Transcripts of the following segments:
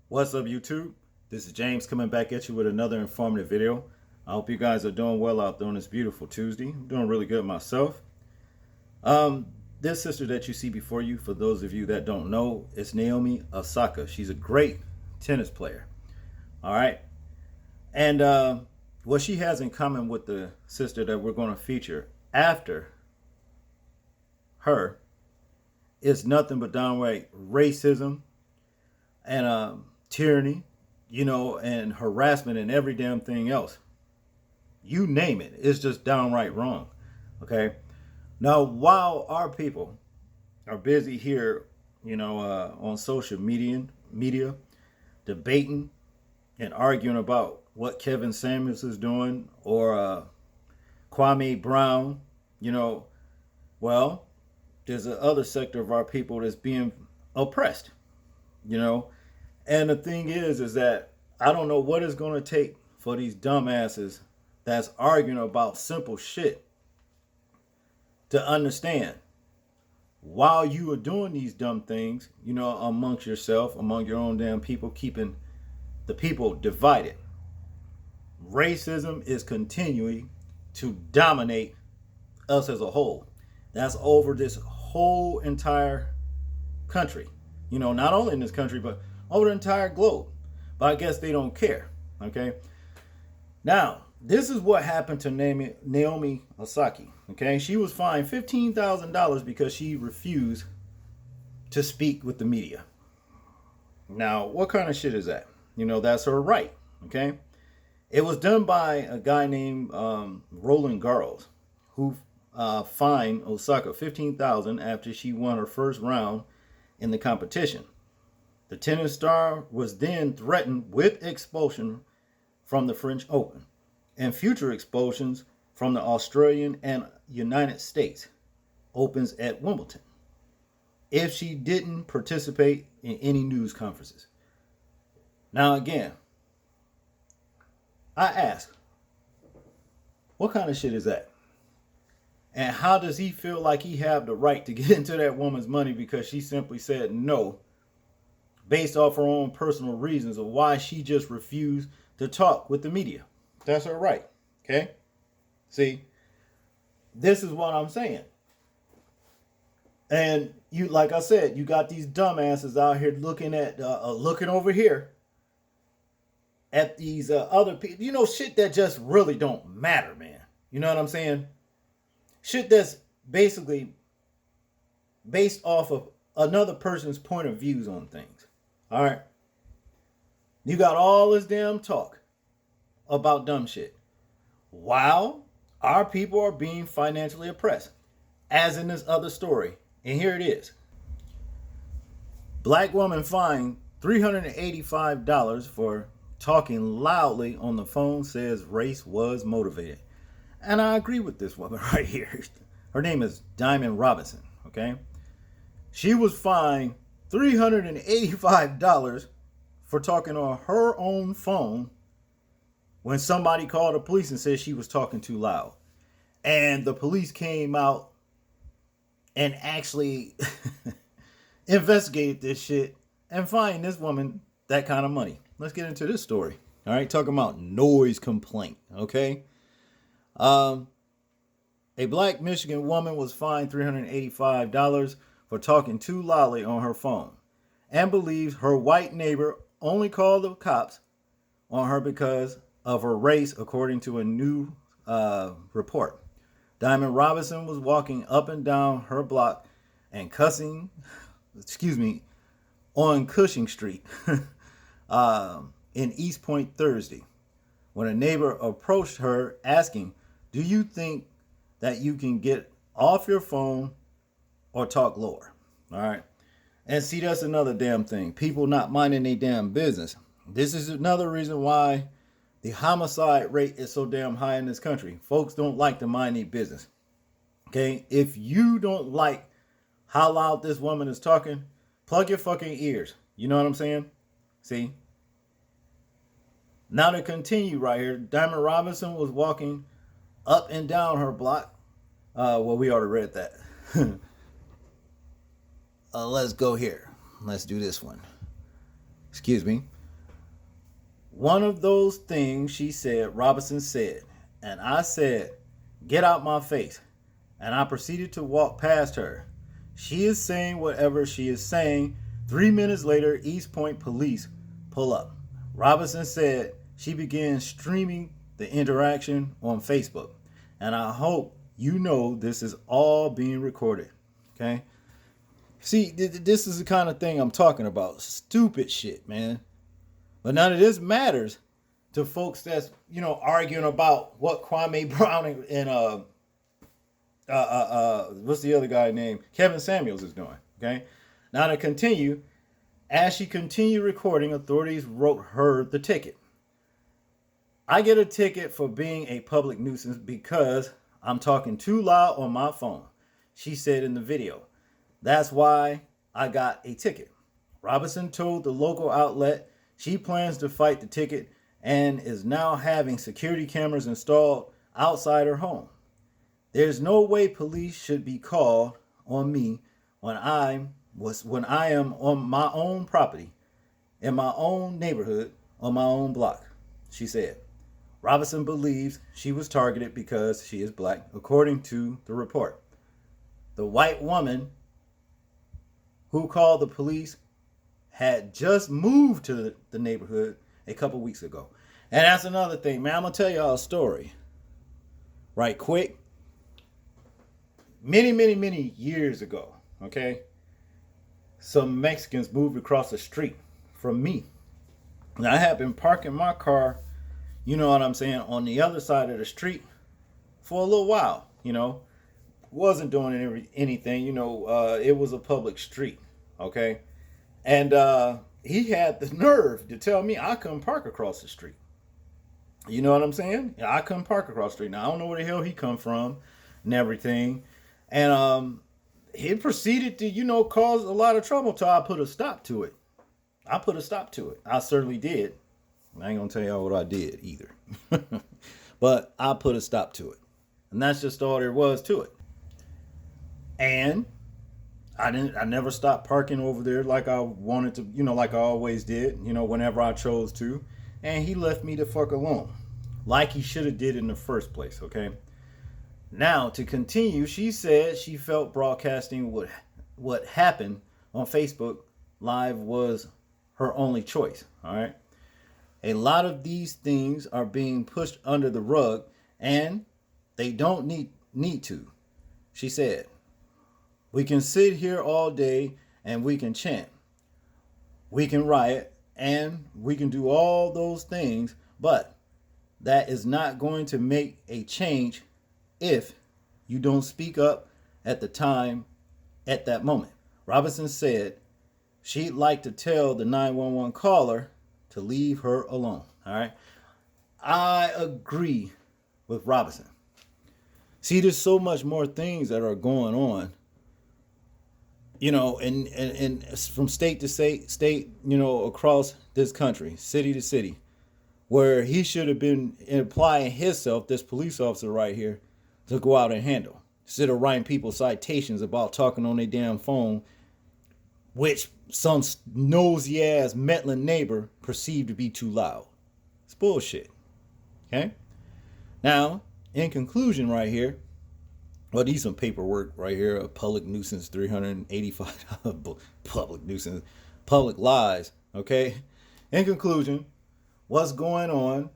What's up, YouTube? This is James coming back at you with another informative video. I hope you guys are doing well out there on this beautiful Tuesday. I'm doing really good myself. This sister that you see before you, for those of you that don't know, is Naomi Osaka. She's a great tennis player. All right. And what she has in common with the sister that we're going to feature after her is nothing but downright racism and tyranny, and harassment and every damn thing else. You name it, it's just downright wrong. Okay. Now, while our people are busy here, on social media debating and arguing about what Kevin Samuels is doing or Kwame Brown, well, there's a other sector of our people that's being oppressed, you know. And the thing is that I don't know what it's going to take for these dumbasses that's arguing about simple shit to understand while you are doing these dumb things, amongst yourself, among your own damn people, keeping the people divided. Racism is continuing to dominate us as a whole. That's over this whole entire country. Not only in this country, but over the entire globe. But I guess they don't care. Okay. Now, this is what happened to Naomi Osaka. Okay. She was fined $15,000 because she refused to speak with the media. Now, what kind of shit is that? That's her right. Okay. It was done by a guy named Roland Garros, who fined Osaka $15,000 after she won her first round in the competition. The tennis star was then threatened with expulsion from the French Open and future expulsions from the Australian and United States Opens at Wimbledon if she didn't participate in any news conferences. Now again, I ask, what kind of shit is that? And how does he feel like he have the right to get into that woman's money because she simply said no based off her own personal reasons of why she just refused to talk with the media? That's her right. Okay? See, this is what I'm saying. And you, like I said, you got these dumbasses out here looking over here at these other people. Shit that just really don't matter, man. You know what I'm saying? Shit that's basically based off of another person's point of views on things. All right. You got all this damn talk about dumb shit while our people are being financially oppressed, as in this other story. And here it is. Black woman fined $385 for talking loudly on the phone, says race was motivated. And I agree with this woman right here. Her name is Diamond Robinson. Okay. She was fined $385 for talking on her own phone when somebody called the police and said she was talking too loud. And the police came out and actually investigated this shit and fined this woman that kind of money. Let's get into this story. All right, talking about noise complaint. Okay. A black Michigan woman was fined $385 for talking too loudly on her phone and believes her white neighbor only called the cops on her because of her race, according to a new report. Diamond Robinson was walking up and down her block and cussing, on Cushing Street in East Point Thursday when a neighbor approached her asking, "Do you think that you can get off your phone or talk lower?" All right. And see, that's another damn thing. People not minding their damn business. This is another reason why the homicide rate is so damn high in this country. Folks don't like to mind their business. Okay. If you don't like how loud this woman is talking, plug your fucking ears. You know what I'm saying? See? Now to continue right here, Diamond Robinson was walking up and down her block. We already read that. Let's go here. Let's do this one. Excuse me. One of those things she said, Robinson said, and I said, "Get out my face." And I proceeded to walk past her. She is saying whatever she is saying. 3 minutes later, East Point police pull up. Robinson said she began streaming the interaction on Facebook. And I hope you know this is all being recorded. Okay? See, this is the kind of thing I'm talking about. Stupid shit, man. But none of this matters to folks that's, arguing about what Kwame Brown and what's the other guy named Kevin Samuels is doing. Okay. Now to continue, as she continued recording, authorities wrote her the ticket. "I get a ticket for being a public nuisance because I'm talking too loud on my phone," she said in the video. "That's why I got a ticket." Robinson told the local outlet she plans to fight the ticket and is now having security cameras installed outside her home. "There's no way police should be called on me when I am on my own property, in my own neighborhood, on my own block," she said. Robinson believes she was targeted because she is black, according to the report. The white woman who called the police had just moved to the neighborhood a couple weeks ago. And that's another thing, man. I'm going to tell y'all a story right quick. Many years ago, okay, some Mexicans moved across the street from me. And I had been parking my car, you know what I'm saying, on the other side of the street for a little while, Wasn't doing anything, it was a public street, okay? And he had the nerve to tell me I couldn't park across the street. You know what I'm saying? I couldn't park across the street. Now, I don't know where the hell he come from and everything. And he proceeded to, cause a lot of trouble till I put a stop to it. I certainly did. I ain't going to tell y'all what I did either. But I put a stop to it. And that's just all there was to it. And I never stopped parking over there like I wanted to, like I always did, whenever I chose to. And he left me the fuck alone. Like he should have did in the first place, okay? Now, to continue, she said she felt broadcasting what happened on Facebook Live was her only choice, all right? A lot of these things are being pushed under the rug, and they don't need to, she said. "We can sit here all day, and we can chant. We can riot, and we can do all those things, but that is not going to make a change if you don't speak up at that moment." Robinson said she'd like to tell the 911 caller to leave her alone. All right. I agree with Robinson. See, there's so much more things that are going on, and from state to state, across this country, city to city, where he should have been applying himself, this police officer right here, to go out and handle, instead of writing people citations about talking on their damn phone, which some nosy ass meddling neighbor perceived to be too loud. It's bullshit. Okay? Now, in conclusion right here, well, these some paperwork right here, a public nuisance, $385 public nuisance, public lies, okay? In conclusion, what's going on?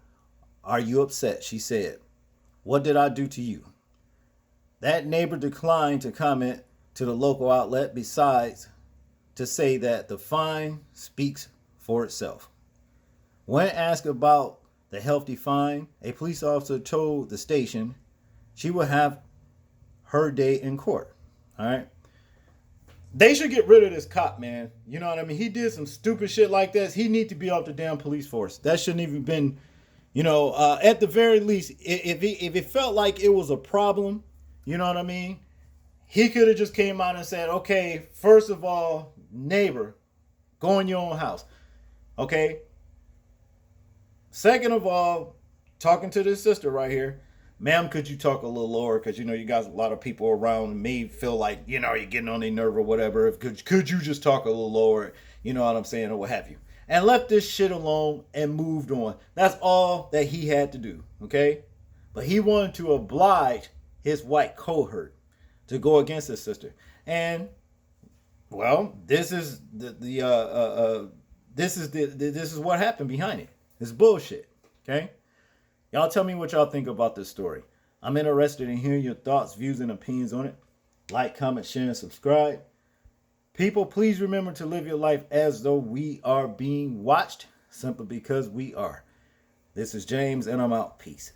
Are you upset? She said. What did I do to you? That neighbor declined to comment to the local outlet, besides to say that the fine speaks for itself. When asked about the hefty fine, a police officer told the station she would have her day in court. All right. They should get rid of this cop, man. You know what I mean? He did some stupid shit like this. He need to be off the damn police force. That shouldn't even been, at the very least, if it felt like it was a problem, you know what I mean? He could have just came out and said, okay, first of all, neighbor, go in your own house. Okay. Second of all, talking to this sister right here, ma'am, could you talk a little lower? Because, you got a lot of people around me feel like, you're getting on their nerve or whatever. Could you just talk a little lower? You know what I'm saying? Or what have you. and left this shit alone and moved on. That's all that he had to do, okay? But he wanted to oblige his white cohort to go against his sister. And well, this is this is what happened behind it. It's bullshit, okay? Y'all tell me what y'all think about this story. I'm interested in hearing your thoughts, views, and opinions on it. Like, comment, share, and subscribe. People, please remember to live your life as though we are being watched, simply because we are. This is James, and I'm out. Peace.